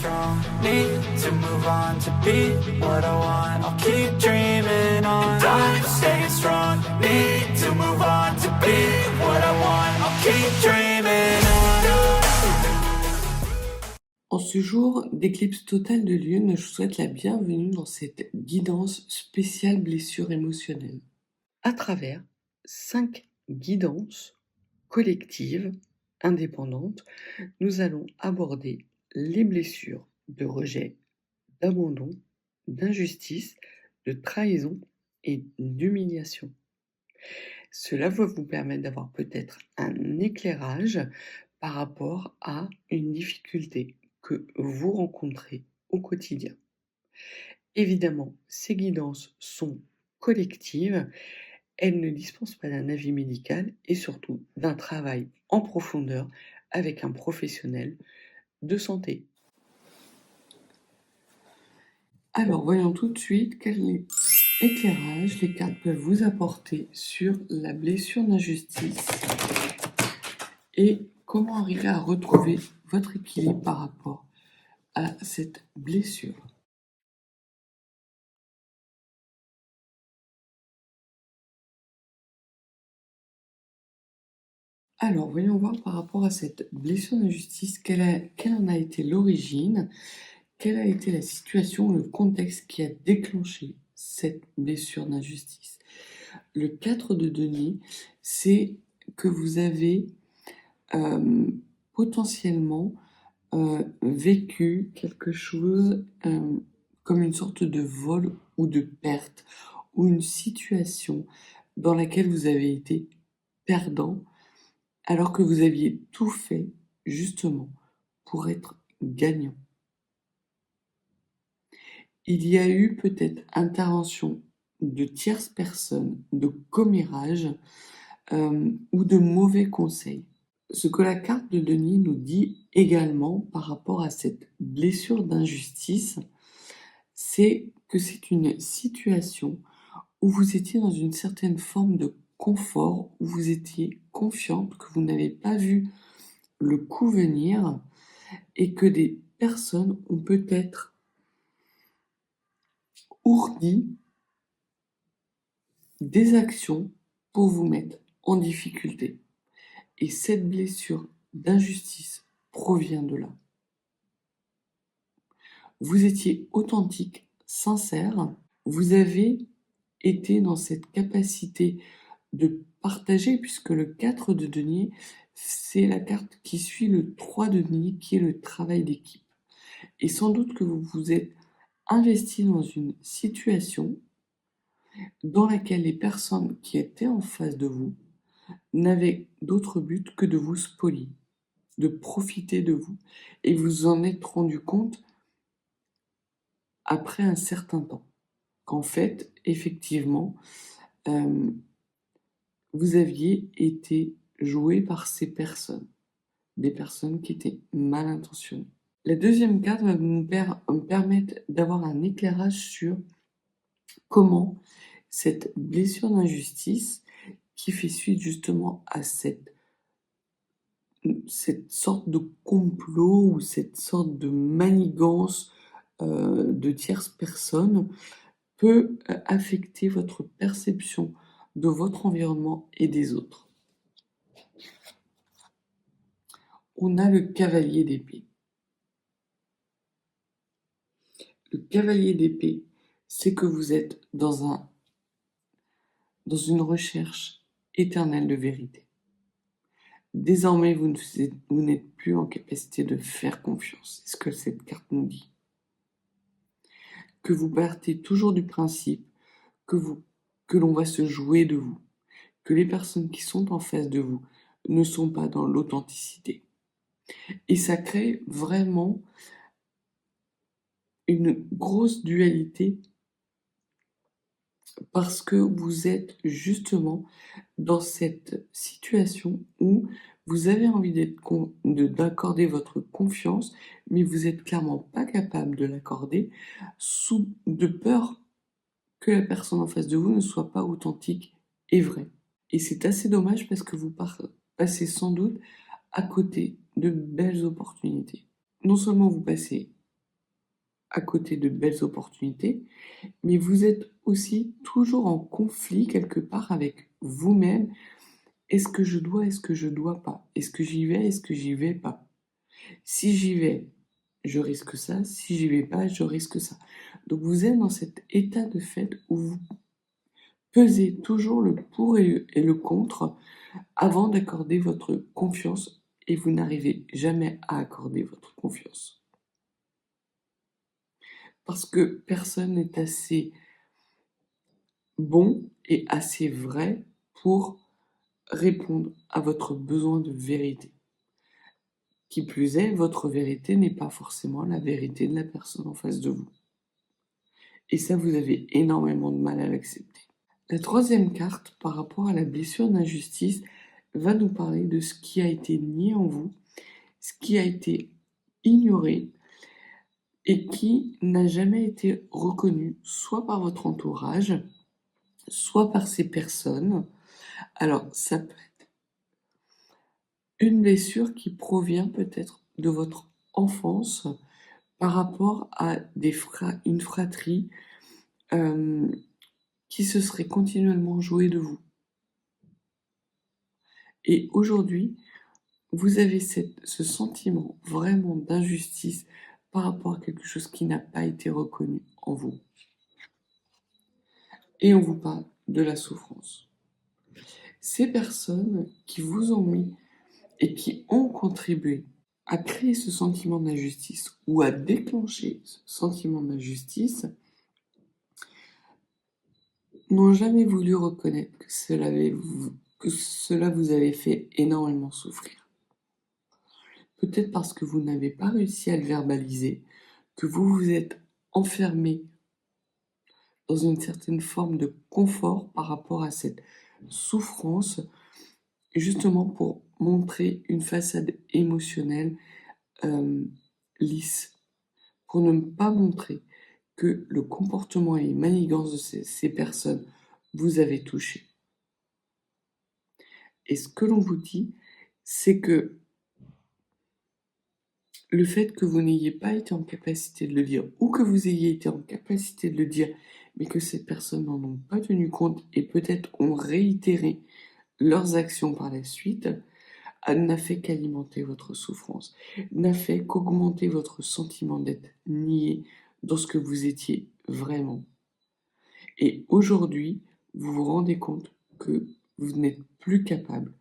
strong. Need to move on to be what I want. I'll keep dreaming on. And I'm staying strong. Need to move on to be what I want. I'll keep dreaming on. En ce jour d'éclipse totale de lune, je vous souhaite la bienvenue dans cette guidance spéciale blessure émotionnelle. À travers 5 guidances collectives, indépendantes, nous allons aborder les blessures de rejet, d'abandon, d'injustice, de trahison et d'humiliation. Cela va vous permettre d'avoir peut-être un éclairage par rapport à une difficulté que vous rencontrez au quotidien. Évidemment, ces guidances sont collectives, elles ne dispensent pas d'un avis médical et surtout d'un travail en profondeur avec un professionnel de santé. Alors, voyons tout de suite quel éclairage les cartes peuvent vous apporter sur la blessure d'injustice et comment arriver à retrouver votre équilibre par rapport à cette blessure. Alors, voyons voir par rapport à cette blessure d'injustice, quelle en a été l'origine, quelle a été la situation, le contexte qui a déclenché cette blessure d'injustice. Le 4 de denier, c'est que vous avez potentiellement vécu quelque chose comme une sorte de vol ou de perte, ou une situation dans laquelle vous avez été perdant, alors que vous aviez tout fait justement pour être gagnant. Il y a eu peut-être intervention de tierces personnes, de commérages ou de mauvais conseils. Ce que la carte de Denis nous dit également par rapport à cette blessure d'injustice, c'est que c'est une situation où vous étiez dans une certaine forme de confort, où vous étiez confiante, que vous n'avez pas vu le coup venir et que des personnes ont peut-être ourdi des actions pour vous mettre en difficulté. Et cette blessure d'injustice provient de là. Vous étiez authentique, sincère, vous avez été dans cette capacité de partager, puisque le 4 de denier, c'est la carte qui suit le 3 de denier, qui est le travail d'équipe. Et sans doute que vous vous êtes investi dans une situation dans laquelle les personnes qui étaient en face de vous n'avaient d'autre but que de vous spolier, de profiter de vous. Et vous en êtes rendu compte après un certain temps, qu'en fait, effectivement, vous aviez été joué par ces personnes, des personnes qui étaient mal intentionnées. La deuxième carte va nous permettre d'avoir un éclairage sur comment cette blessure d'injustice qui fait suite justement à cette sorte de complot ou cette sorte de manigance de tierces personnes peut affecter votre perception de votre environnement et des autres. On a le cavalier d'épée. Le cavalier d'épée, c'est que vous êtes dans une recherche éternelle de vérité. Désormais, vous n'êtes plus en capacité de faire confiance. C'est ce que cette carte nous dit. Que vous partez toujours du principe que l'on va se jouer de vous, que les personnes qui sont en face de vous ne sont pas dans l'authenticité. Et ça crée vraiment une grosse dualité parce que vous êtes justement dans cette situation où vous avez envie d'accorder votre confiance, mais vous n'êtes clairement pas capable de l'accorder de peur que la personne en face de vous ne soit pas authentique et vraie. Et c'est assez dommage parce que vous passez sans doute à côté de belles opportunités. Non seulement vous passez à côté de belles opportunités, mais vous êtes aussi toujours en conflit quelque part avec vous-même. Est-ce que je dois? Est-ce que je dois pas? Est-ce que j'y vais? Est-ce que j'y vais pas? Si j'y vais, je risque ça. Si j'y vais pas, je risque ça. Donc vous êtes dans cet état de fait où vous pesez toujours le pour et le contre avant d'accorder votre confiance et vous n'arrivez jamais à accorder votre confiance. Parce que personne n'est assez bon et assez vrai pour répondre à votre besoin de vérité. Qui plus est, votre vérité n'est pas forcément la vérité de la personne en face de vous. Et ça, vous avez énormément de mal à l'accepter. La troisième carte, par rapport à la blessure d'injustice, va nous parler de ce qui a été nié en vous, ce qui a été ignoré et qui n'a jamais été reconnu, soit par votre entourage, soit par ces personnes. Alors, ça peut être une blessure qui provient peut-être de votre enfance par rapport à une fratrie qui se serait continuellement jouée de vous. Et aujourd'hui, vous avez ce sentiment vraiment d'injustice par rapport à quelque chose qui n'a pas été reconnu en vous. Et on vous parle de la souffrance. Ces personnes qui vous ont mis et qui ont contribué à créer ce sentiment d'injustice ou à déclencher ce sentiment d'injustice n'ont jamais voulu reconnaître que cela vous avait fait énormément souffrir. Peut-être parce que vous n'avez pas réussi à le verbaliser, que vous vous êtes enfermé dans une certaine forme de confort par rapport à cette souffrance, justement pour montrer une façade émotionnelle lisse, pour ne pas montrer que le comportement et les manigances de ces personnes vous avaient touché. Et ce que l'on vous dit, c'est que le fait que vous n'ayez pas été en capacité de le dire, ou que vous ayez été en capacité de le dire, mais que ces personnes n'en ont pas tenu compte et peut-être ont réitéré leurs actions par la suite, n'a fait qu'alimenter votre souffrance, n'a fait qu'augmenter votre sentiment d'être nié dans ce que vous étiez vraiment. Et aujourd'hui, vous vous rendez compte que vous n'êtes plus capable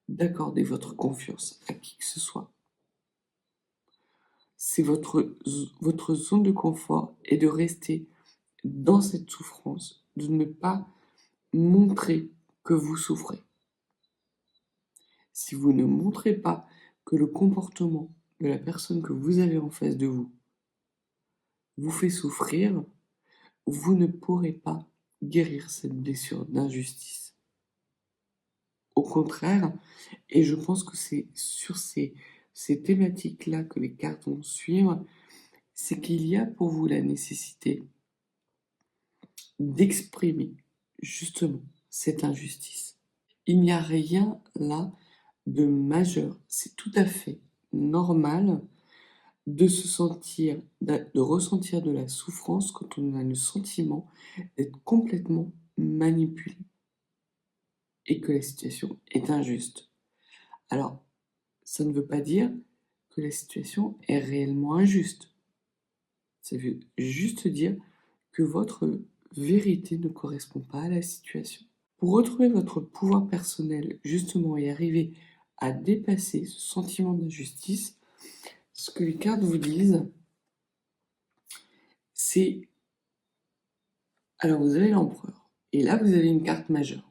d'accorder votre confiance à qui que ce soit. C'est votre zone de confort est de rester dans cette souffrance, de ne pas montrer que vous souffrez. Si vous ne montrez pas que le comportement de la personne que vous avez en face de vous fait souffrir, vous ne pourrez pas guérir cette blessure d'injustice. Au contraire, et je pense que c'est sur ces thématiques-là que les cartes vont suivre, c'est qu'il y a pour vous la nécessité d'exprimer justement cette injustice. Il n'y a rien là de majeur. C'est tout à fait normal de ressentir de la souffrance quand on a le sentiment d'être complètement manipulé et que la situation est injuste. Alors, ça ne veut pas dire que la situation est réellement injuste. Ça veut juste dire que votre vérité ne correspond pas à la situation. Pour retrouver votre pouvoir personnel, justement, et arriver à dépasser ce sentiment d'injustice, ce que les cartes vous disent, c'est... Alors, vous avez l'empereur, et là, vous avez une carte majeure.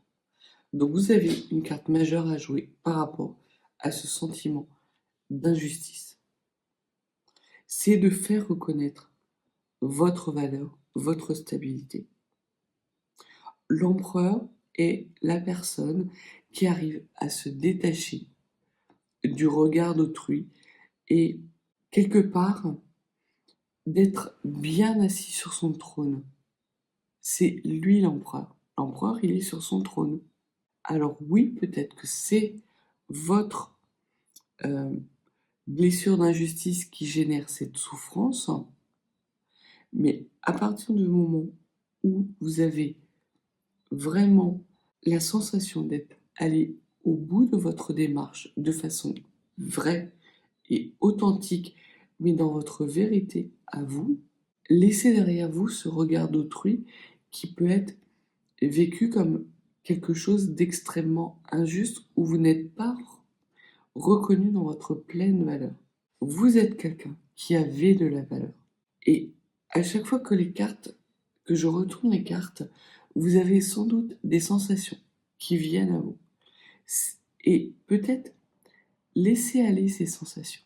Donc, vous avez une carte majeure à jouer par rapport à ce sentiment d'injustice. C'est de faire reconnaître votre valeur, votre stabilité. L'empereur est la personne qui arrive à se détacher du regard d'autrui et quelque part d'être bien assis sur son trône. C'est lui l'empereur. L'empereur, il est sur son trône. Alors oui, peut-être que c'est votre blessure d'injustice qui génère cette souffrance, Mais à partir du moment où vous avez vraiment la sensation d'être allé au bout de votre démarche de façon vraie et authentique, mais dans votre vérité à vous, laissez derrière vous ce regard d'autrui qui peut être vécu comme quelque chose d'extrêmement injuste où vous n'êtes pas reconnu dans votre pleine valeur. Vous êtes quelqu'un qui avait de la valeur. Et à chaque fois que je retourne les cartes, vous avez sans doute des sensations qui viennent à vous. Et peut-être laissez aller ces sensations.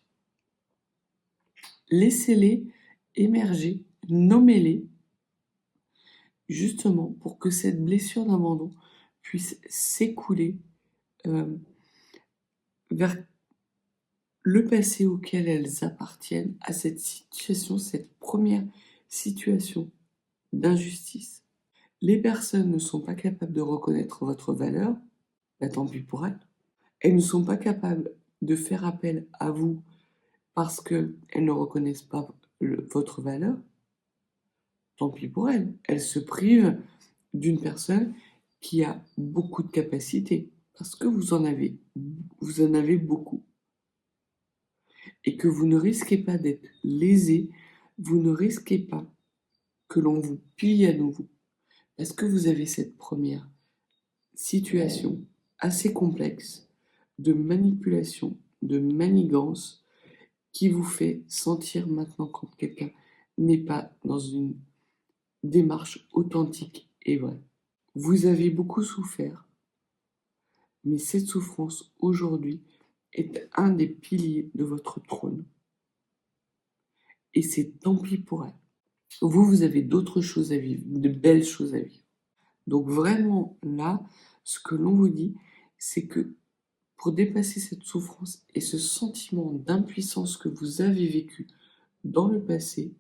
Laissez-les émerger, nommez-les, justement pour que cette blessure d'abandon puisse s'écouler vers le passé auquel elles appartiennent, à cette situation, cette première situation d'injustice. Les personnes ne sont pas capables de reconnaître votre valeur, bah tant pis pour elles. Elles ne sont pas capables de faire appel à vous parce qu'elles ne reconnaissent pas votre valeur, tant pis pour elles. Elles se privent d'une personne qui a beaucoup de capacités, parce que vous en avez beaucoup. Et que vous ne risquez pas d'être lésé, vous ne risquez pas que l'on vous pille à nouveau. Parce que vous avez cette première situation assez complexe de manipulation, de manigance, qui vous fait sentir maintenant quand quelqu'un n'est pas dans une démarche authentique et vraie. Vous avez beaucoup souffert, mais cette souffrance aujourd'hui est un des piliers de votre trône. Et c'est tant pis pour elle. Vous avez d'autres choses à vivre, de belles choses à vivre. Donc vraiment, là, ce que l'on vous dit, c'est que pour dépasser cette souffrance et ce sentiment d'impuissance que vous avez vécu dans le passé,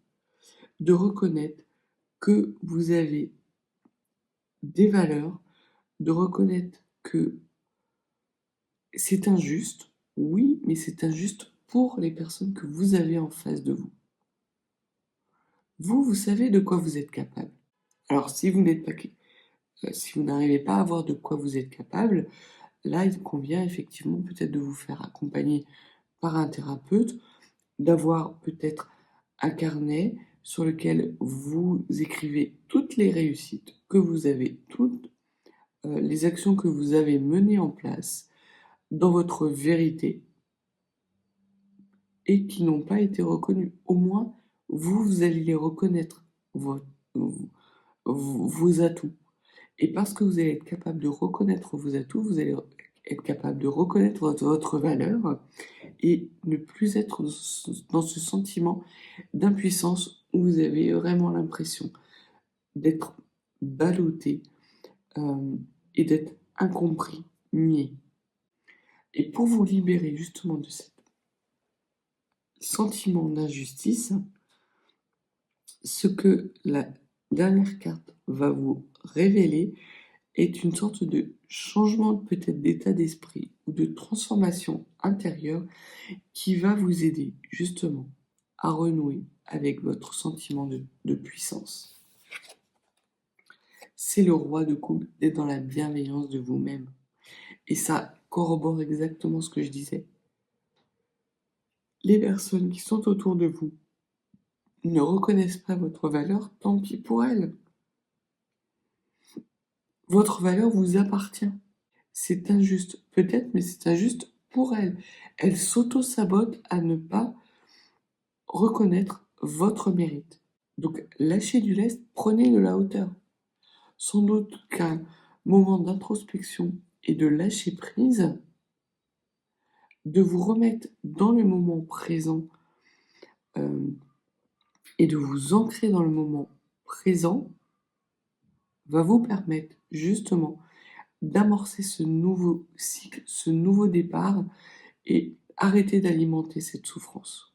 de reconnaître que vous avez des valeurs, de reconnaître que c'est injuste, oui, mais c'est injuste pour les personnes que vous avez en face de vous. Vous savez de quoi vous êtes capable. Alors, si vous n'arrivez pas à voir de quoi vous êtes capable, là, il convient effectivement peut-être de vous faire accompagner par un thérapeute, d'avoir peut-être un carnet sur lequel vous écrivez toutes les réussites que vous avez, toutes les actions que vous avez menées en place dans votre vérité et qui n'ont pas été reconnues. Au moins, vous allez les reconnaître, vos atouts. Et parce que vous allez être capable de reconnaître vos atouts, vous allez être capable de reconnaître votre valeur et ne plus être dans ce sentiment d'impuissance où vous avez vraiment l'impression d'être ballotté et d'être incompris, nié. Et pour vous libérer justement de ce sentiment d'injustice, ce que la dernière carte va vous révéler est une sorte de changement peut-être d'état d'esprit ou de transformation intérieure qui va vous aider justement à renouer avec votre sentiment de puissance. C'est le roi de coupe d'être dans la bienveillance de vous-même. Et ça corrobore exactement ce que je disais. Les personnes qui sont autour de vous ne reconnaissent pas votre valeur, tant pis pour elles. Votre valeur vous appartient. C'est injuste, peut-être, mais c'est injuste pour elles. Elles s'auto-sabotent à ne pas reconnaître votre mérite. Donc, lâchez du lest, prenez de la hauteur. Sans doute qu'un moment d'introspection et de lâcher prise, de vous remettre dans le moment présent et de vous ancrer dans le moment présent va vous permettre justement d'amorcer ce nouveau cycle, ce nouveau départ et arrêter d'alimenter cette souffrance.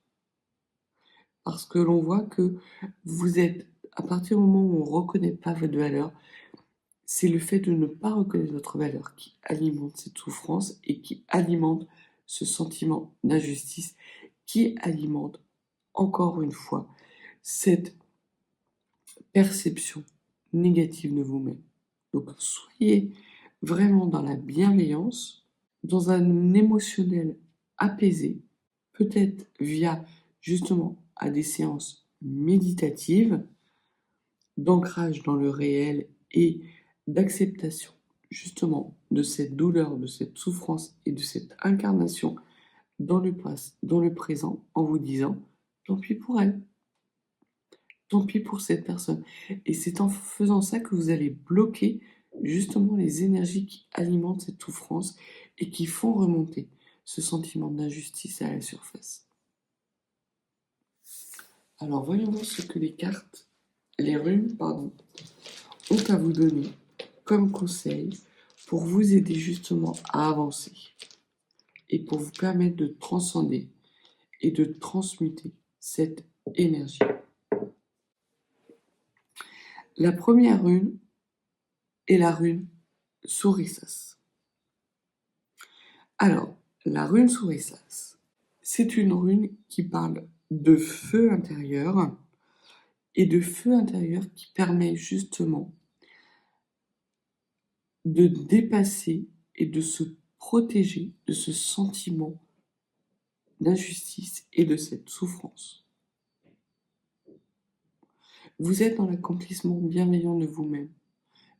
Parce que l'on voit que vous êtes, à partir du moment où on ne reconnaît pas votre valeur, c'est le fait de ne pas reconnaître votre valeur qui alimente cette souffrance et qui alimente ce sentiment d'injustice, qui alimente encore une fois cette perception négative de vous-même. Donc, soyez vraiment dans la bienveillance, dans un émotionnel apaisé, peut-être via justement à des séances méditatives, d'ancrage dans le réel et d'acceptation justement de cette douleur, de cette souffrance et de cette incarnation dans le présent en vous disant tant pis pour elle, tant pis pour cette personne. Et c'est en faisant ça que vous allez bloquer justement les énergies qui alimentent cette souffrance et qui font remonter ce sentiment d'injustice à la surface. Alors voyons voir ce que les runes, ont à vous donner comme conseil pour vous aider justement à avancer et pour vous permettre de transcender et de transmuter cette énergie. La première rune est la rune Sourissas. Alors, la rune Sourissas, c'est une rune qui parle de feu intérieur et de feu intérieur qui permet justement de dépasser et de se protéger de ce sentiment d'injustice et de cette souffrance. Vous êtes dans l'accomplissement bienveillant de vous-même.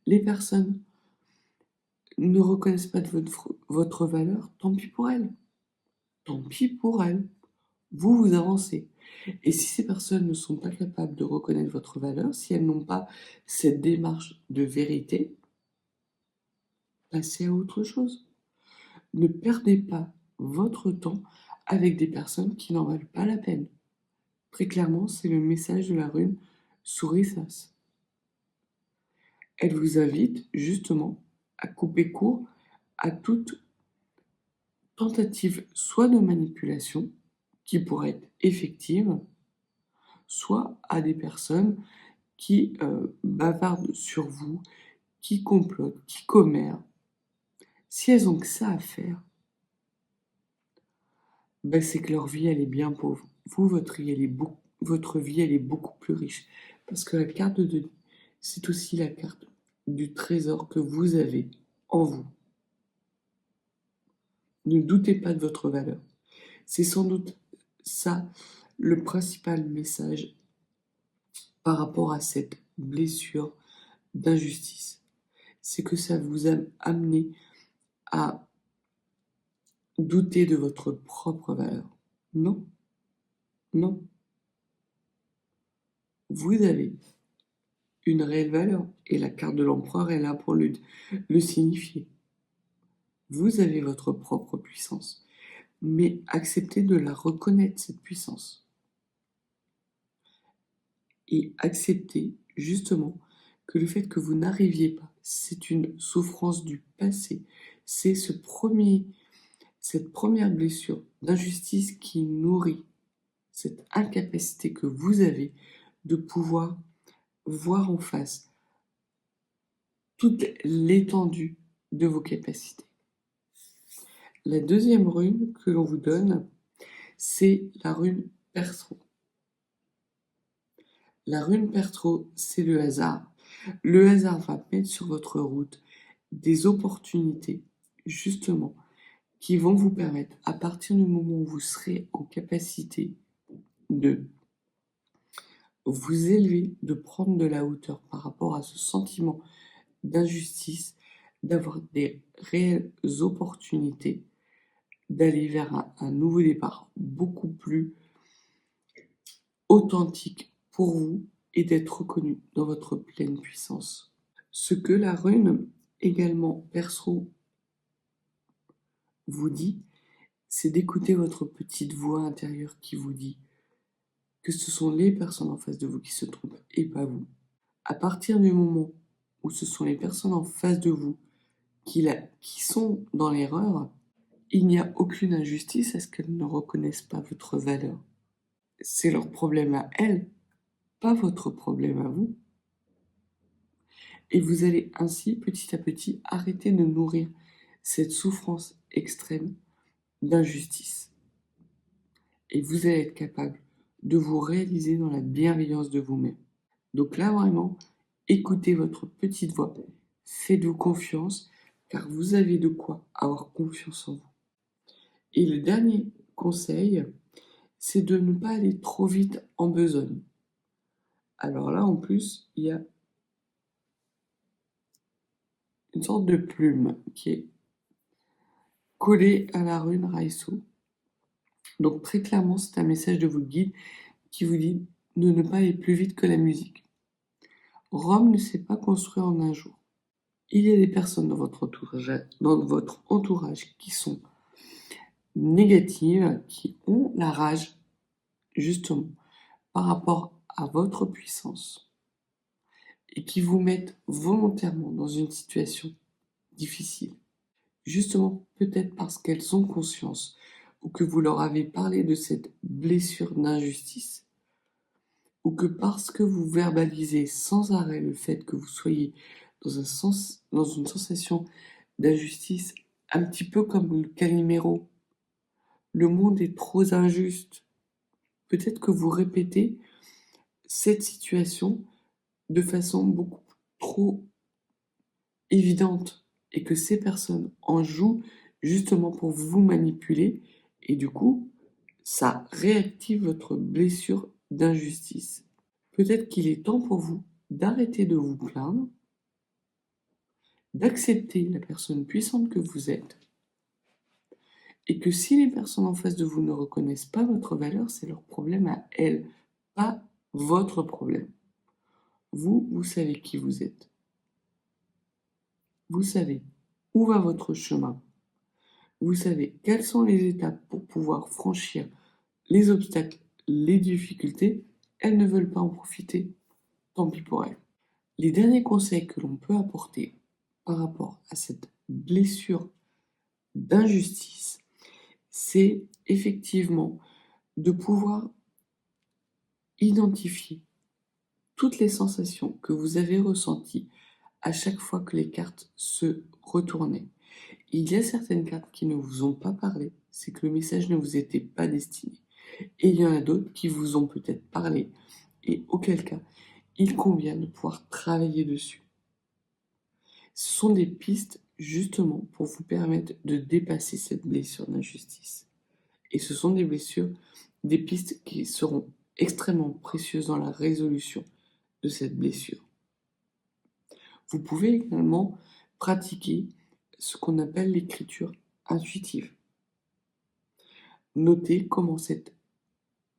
Les personnes ne reconnaissent pas de votre valeur, tant pis pour elles. Tant pis pour elles. Vous avancez. Et si ces personnes ne sont pas capables de reconnaître votre valeur, si elles n'ont pas cette démarche de vérité, passez à autre chose. Ne perdez pas votre temps avec des personnes qui n'en valent pas la peine. Très clairement, c'est le message de la rune Sourissas. Elle vous invite justement à couper court à toute tentative soit de manipulation qui pourrait être effective, soit à des personnes qui bavardent sur vous, qui complotent, qui commèrent. Si elles ont que ça à faire, ben c'est que leur vie, elle est bien pauvre. Vous, votre vie, elle est beaucoup plus riche. Parce que la carte de Denis, c'est aussi la carte du trésor que vous avez en vous. Ne doutez pas de votre valeur. C'est sans doute ça le principal message par rapport à cette blessure d'injustice. C'est que ça vous a amené à douter de votre propre valeur. Non, non. Vous avez une réelle valeur et la carte de l'empereur est là pour le signifier. Vous avez votre propre puissance, mais acceptez de la reconnaître, cette puissance. Et acceptez justement que le fait que vous n'arriviez pas, c'est une souffrance du passé, c'est cette première blessure d'injustice qui nourrit cette incapacité que vous avez de pouvoir voir en face toute l'étendue de vos capacités. La deuxième rune que l'on vous donne, c'est la rune Perthro. La rune Perthro, c'est le hasard. Le hasard va mettre sur votre route des opportunités, justement, qui vont vous permettre, à partir du moment où vous serez en capacité de vous élever, de prendre de la hauteur par rapport à ce sentiment d'injustice, d'avoir des réelles opportunités, d'aller vers un nouveau départ beaucoup plus authentique pour vous et d'être reconnu dans votre pleine puissance. Ce que la rune également Perthro vous dit, c'est d'écouter votre petite voix intérieure qui vous dit que ce sont les personnes en face de vous qui se trompent et pas vous. À partir du moment où ce sont les personnes en face de vous qui sont dans l'erreur, il n'y a aucune injustice à ce qu'elles ne reconnaissent pas votre valeur. C'est leur problème à elles, pas votre problème à vous. Et vous allez ainsi, petit à petit, arrêter de nourrir cette souffrance extrême d'injustice. Et vous allez être capable de vous réaliser dans la bienveillance de vous-même. Donc là, vraiment, écoutez votre petite voix, faites-vous confiance, car vous avez de quoi avoir confiance en vous. Et le dernier conseil, c'est de ne pas aller trop vite en besogne. Alors là, en plus, il y a une sorte de plume qui est collée à la rune Raiso. Donc très clairement, c'est un message de votre guide qui vous dit de ne pas aller plus vite que la musique. Rome ne s'est pas construit en un jour. Il y a des personnes dans votre entourage qui sont négatives, qui ont la rage, justement, par rapport à votre puissance et qui vous mettent volontairement dans une situation difficile. Justement, peut-être parce qu'elles ont conscience ou que vous leur avez parlé de cette blessure d'injustice ou que parce que vous verbalisez sans arrêt le fait que vous soyez dans une sensation d'injustice, un petit peu comme le Calimero. Le monde est trop injuste. Peut-être que vous répétez cette situation de façon beaucoup trop évidente et que ces personnes en jouent justement pour vous manipuler et du coup, ça réactive votre blessure d'injustice. Peut-être qu'il est temps pour vous d'arrêter de vous plaindre, d'accepter la personne puissante que vous êtes et que si les personnes en face de vous ne reconnaissent pas votre valeur, c'est leur problème à elles, pas votre problème. Vous, vous savez qui vous êtes. Vous savez où va votre chemin. Vous savez quelles sont les étapes pour pouvoir franchir les obstacles, les difficultés. Elles ne veulent pas en profiter. Tant pis pour elles. Les derniers conseils que l'on peut apporter par rapport à cette blessure d'injustice, c'est effectivement de pouvoir identifier toutes les sensations que vous avez ressenties à chaque fois que les cartes se retournaient. Il y a certaines cartes qui ne vous ont pas parlé, c'est que le message ne vous était pas destiné. Et il y en a d'autres qui vous ont peut-être parlé, et auquel cas, il convient de pouvoir travailler dessus. Ce sont des pistes justement pour vous permettre de dépasser cette blessure d'injustice. Et ce sont des pistes qui seront extrêmement précieuses dans la résolution de cette blessure. Vous pouvez également pratiquer ce qu'on appelle l'écriture intuitive. Notez comment cette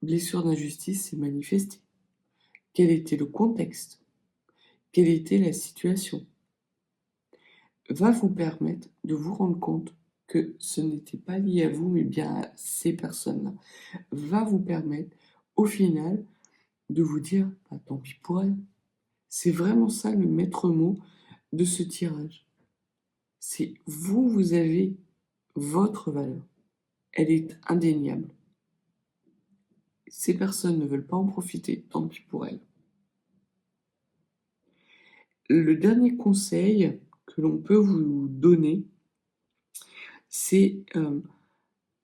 blessure d'injustice s'est manifestée. Quel était le contexte? Quelle était la situation? Va vous permettre de vous rendre compte que ce n'était pas lié à vous, mais bien à ces personnes-là. Va vous permettre, au final, de vous dire, bah, tant pis pour elles. C'est vraiment ça le maître mot de ce tirage. C'est vous, vous avez votre valeur. Elle est indéniable. Ces personnes ne veulent pas en profiter, tant pis pour elles. Le dernier conseil que l'on peut vous donner, c'est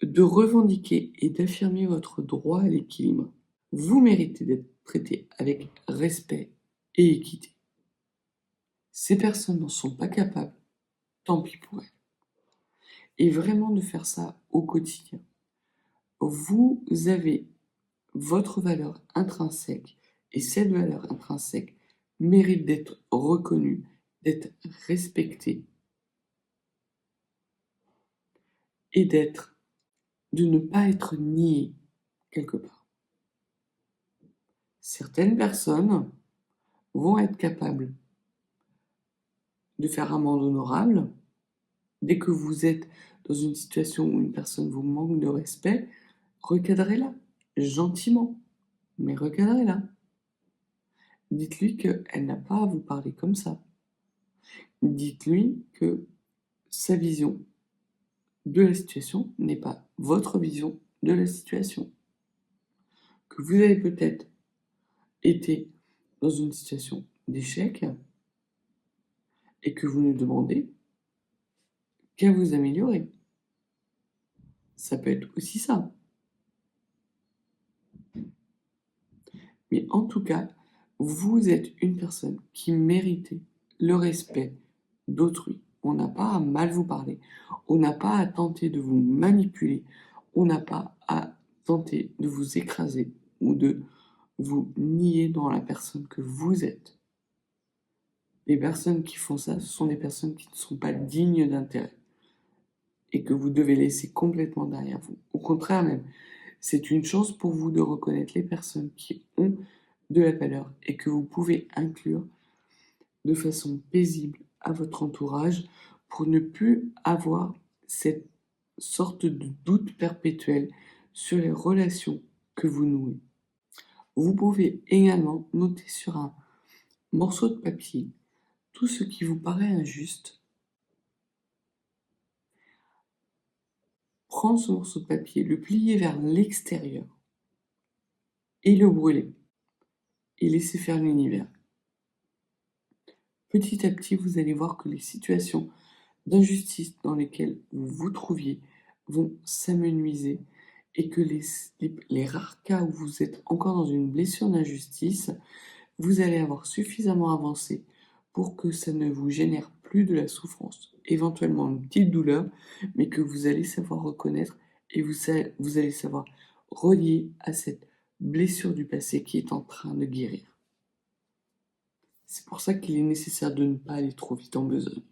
de revendiquer et d'affirmer votre droit à l'équilibre. Vous méritez d'être traité avec respect et équité. Ces personnes n'en sont pas capables, tant pis pour elles. Et vraiment de faire ça au quotidien. Vous avez votre valeur intrinsèque et cette valeur intrinsèque mérite d'être reconnue, d'être respectée et de ne pas être niée quelque part. Certaines personnes vont être capables de faire amende honorable dès que vous êtes dans une situation où une personne vous manque de respect, recadrez-la gentiment, mais recadrez-la. Dites-lui qu'elle n'a pas à vous parler comme ça. Dites-lui que sa vision de la situation n'est pas votre vision de la situation. Que vous avez peut-être été dans une situation d'échec et que vous nous demandez qu'à vous améliorer. Ça peut être aussi ça. Mais en tout cas, Vous êtes une personne qui méritait le respect d'autrui. On n'a pas à mal vous parler, on n'a pas à tenter de vous manipuler, on n'a pas à tenter de vous écraser ou de vous nier dans la personne que vous êtes. Les personnes qui font ça, ce sont des personnes qui ne sont pas dignes d'intérêt et que vous devez laisser complètement derrière vous. Au contraire même, c'est une chance pour vous de reconnaître les personnes qui ont de la valeur et que vous pouvez inclure de façon paisible à votre entourage pour ne plus avoir cette sorte de doute perpétuel sur les relations que vous nouez. Vous pouvez également noter sur un morceau de papier tout ce qui vous paraît injuste. Prendre ce morceau de papier, le plier vers l'extérieur et le brûler et laisser faire l'univers. Petit à petit, vous allez voir que les situations d'injustice dans lesquelles vous vous trouviez vont s'amenuiser et que les rares cas où vous êtes encore dans une blessure d'injustice, vous allez avoir suffisamment avancé pour que ça ne vous génère plus de la souffrance, éventuellement une petite douleur, mais que vous allez savoir reconnaître et vous allez savoir relier à cette blessure du passé qui est en train de guérir. C'est pour ça qu'il est nécessaire de ne pas aller trop vite en besogne.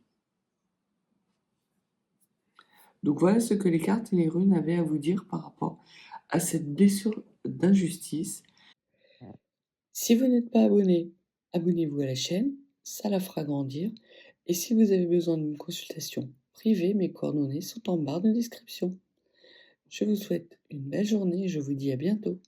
Donc voilà ce que les cartes et les runes avaient à vous dire par rapport à cette blessure d'injustice. Si vous n'êtes pas abonné, abonnez-vous à la chaîne, ça la fera grandir. Et si vous avez besoin d'une consultation privée, mes coordonnées sont en barre de description. Je vous souhaite une belle journée et je vous dis à bientôt.